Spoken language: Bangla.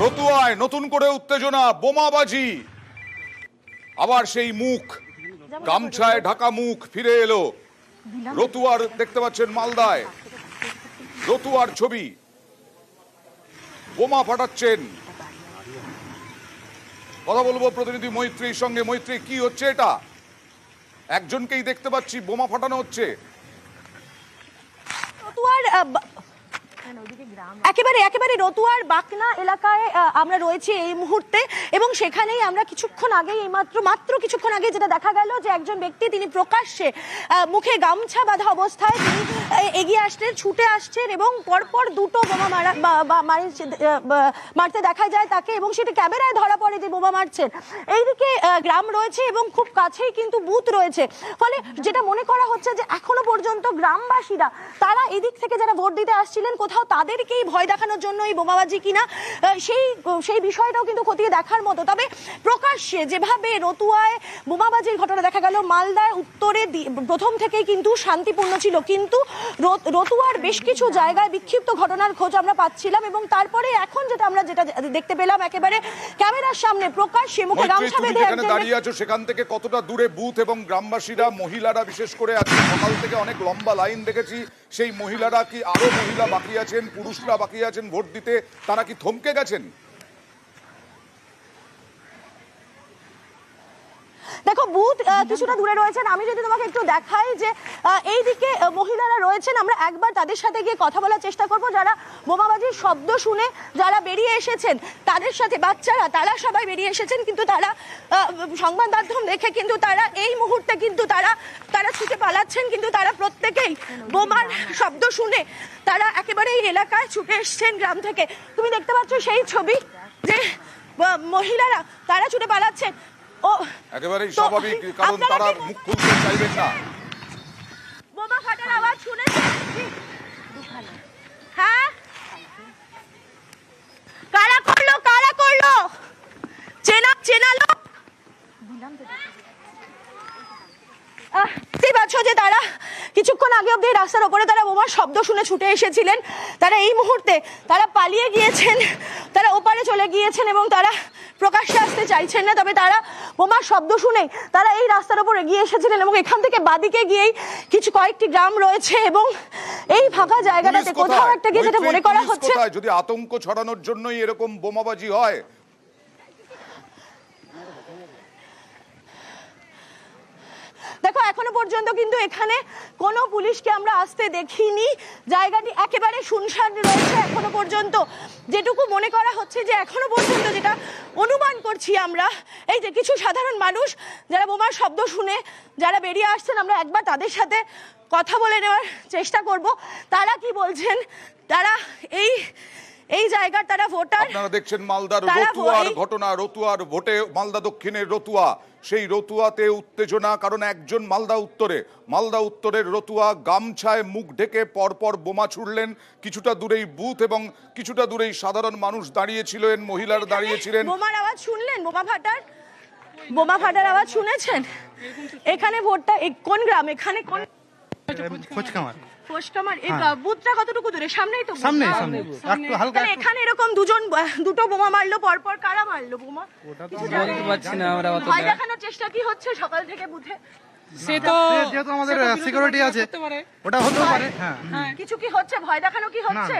রতুয়ায় নতুন করে উত্তেজনা, বোমাবাজি, আবার সেই মুখ, গামছায় ঢাকা মুখ ফিরে এলো। রতুয়ার দেখতে পাচ্ছেন মালদায় রতুয়ার ছবি, বোমা ফাটাচ্ছেন। কথা বলবো প্রতিনিধি মৈত্রীর সঙ্গে। মৈত্রী, কি হচ্ছে এটা? একজনকেই দেখতে পাচ্ছি, বোমা ফাটানো হচ্ছে। একেবারে একেবারে রতুয়ার বাকনা এলাকায় আমরা রয়েছি এই মুহূর্তে, এবং সেখানেই আমরা কিছুক্ষণ আগে মাত্র কিছুক্ষণ আগে যেটা দেখা গেল যে একজন ব্যক্তি তিনি প্রকাশ্যে মুখে গামছা বাঁধা অবস্থায় তিনি এগিয়ে আসছেন, ছুটে আসছেন এবং পরপর দুটো বোমা মারতে দেখা যায় তাকে, এবং সেটা ক্যামেরায় ধরা পড়ে যে বোমা মারছেন। এইদিকে গ্রাম রয়েছে এবং খুব কাছেই কিন্তু বুথ রয়েছে, ফলে যেটা মনে করা হচ্ছে যে এখনো পর্যন্ত গ্রামবাসীরা তারা এদিক থেকে যারা ভোট দিতে আসছিলেন কোথাও তাদেরকেই ভয় দেখানোর জন্য এই বোমাবাজি কিনা সেই বিষয়টাও কিন্তু খতিয়ে দেখার মতো। তবে প্রকাশ্যে যেভাবে রতুয়ায় বোমাবাজির ঘটনা দেখা গেল, মালদায় উত্তরে প্রথম থেকেই কিন্তু শান্তিপূর্ণ ছিল, কিন্তু রতুয়ার বেশ কিছু জায়গায় বিক্ষিপ্ত ঘটনার খোঁজ আমরা পাচ্ছিলাম, এবং তারপরে এখন যেটা দেখতে পেলাম একেবারে ক্যামেরার সামনে প্রকাশ্যে মুখে গামছা বেঁধে দাঁড়িয়ে আছো, সেখান থেকে কতটা দূরে বুথ এবং গ্রামবাসীরা, মহিলারা বিশেষ করে আজকে সকাল থেকে অনেক লম্বা লাইন দেখেছি, সেই মহিলারা কি আরো মহিলা বাকি আছেন, পুরুষরা বাকি আছেন ভোট দিতে, তারা কি থমকে গেছেন? দেখো, বুথ কিছুটা দূরে রয়েছেন। আমি যদি তোমাকে একটু দেখাই যে এইদিকে মহিলারা রয়েছেন, আমরা একবার তাদের সাথে গিয়ে কথা বলার চেষ্টা করব। যারা বোমাবাজির শব্দ শুনে যারা বেরিয়ে এসেছেন, তাদের সাথে বাচ্চারা, তারা সবাই বেরিয়ে এসেছেন, কিন্তু তারা সংবাদ মাধ্যম দেখে কিন্তু তারা এই মুহূর্তে কিন্তু তারা ছুটে পালাচ্ছেন, কিন্তু তারা প্রত্যেকেই বোমার শব্দ শুনে তারা একেবারে এই এলাকায় ছুটে এসছেন গ্রাম থেকে। তুমি দেখতে পাচ্ছ সেই ছবি যে মহিলারা তারা ছুটে পালাচ্ছেন। একেবারেই স্বাভাবিক, কারণ তারা মুখ খুলতে চাইবেন না। বোমা ফাটার আওয়াজ শুনেছেন? হ্যাঁ, কারা করলো চেনালো যে তারা কিছুক্ষণ আগে অব্দি রাস্তার ওপরে তারা বোমার শব্দ শুনে ছুটে এসেছিলেন, তারা এই মুহূর্তে তারা পালিয়ে গিয়েছেন, তারা ওপারে চলে গিয়েছেন এবং তারা প্রকাশ্যে আসতে চাইছেন না। তবে তারা বোমার শব্দ শুনে তারা এই রাস্তার উপর এগিয়ে এসেছিলেন, এবং এখান থেকে বাদিকে গিয়েই কয়েকটি গ্রাম রয়েছে, এবং এই ফাঁকা জায়গাটাতে কোথাও একটা গিয়ে যেটা মনে করা হচ্ছে যদি আতঙ্ক ছড়ানোর জন্যই এরকম বোমাবাজি হয়। দেখো, এখনো পর্যন্ত কিন্তু এখানে কোনো পুলিশকে আমরা আসতে দেখিনি, জায়গাটি একেবারে শুনশান রয়েছে এখনো পর্যন্ত। যেটুকু মনে করা হচ্ছে যে এখনো পর্যন্ত যেটা অনুমান করছি আমরা, এই যে কিছু সাধারণ মানুষ যারা বোমার শব্দ শুনে যারা বেরিয়ে আসছেন, আমরা একবার তাদের সাথে কথা বলে নেওয়ার চেষ্টা করব তারা কি বলছেন। তারা এই জায়গার তারা ভোটার। আপনারা দেখছেন মালদার রতুয়ার ঘটনা, রতুয়ার ভোটে মালদা দক্ষিণের রতুয়া, সেই রতুয়াতে উত্তেজনা, কারণ একজন মালদা উত্তরের রতুয়া গামছায় মুখ ঢেকে পরপর বোমা ছুড়লেন। কিছুটা দূরেই বুথ এবং কিছুটা দূরেই সাধারণ মানুষ দাঁড়িয়েছিলেন, মহিলারা দাঁড়িয়েছিলেন। বোমার আওয়াজ শুনলেন? বোমা ফাটার আওয়াজ শুনেছেন? এখানে ভোটটা কোন গ্রাম? এখানে কোন? ফোসকামার। এই বুথটা কতটুকু দূরে? সামনেই তো? সামনে একটু হালকা। এখানে এরকম দুটো বোমা মারলো পরপর, কারা মারলো বোমা? বলতে পারছি না আমরা। ভয় দেখানোর চেষ্টা কি হচ্ছে সকাল থেকে বুথে? সে তো যেহেতু আমাদের সিকিউরিটি আছে, ওটা হতে পারে। হ্যাঁ, কিছু কি হচ্ছে? ভয় দেখানো কি হচ্ছে?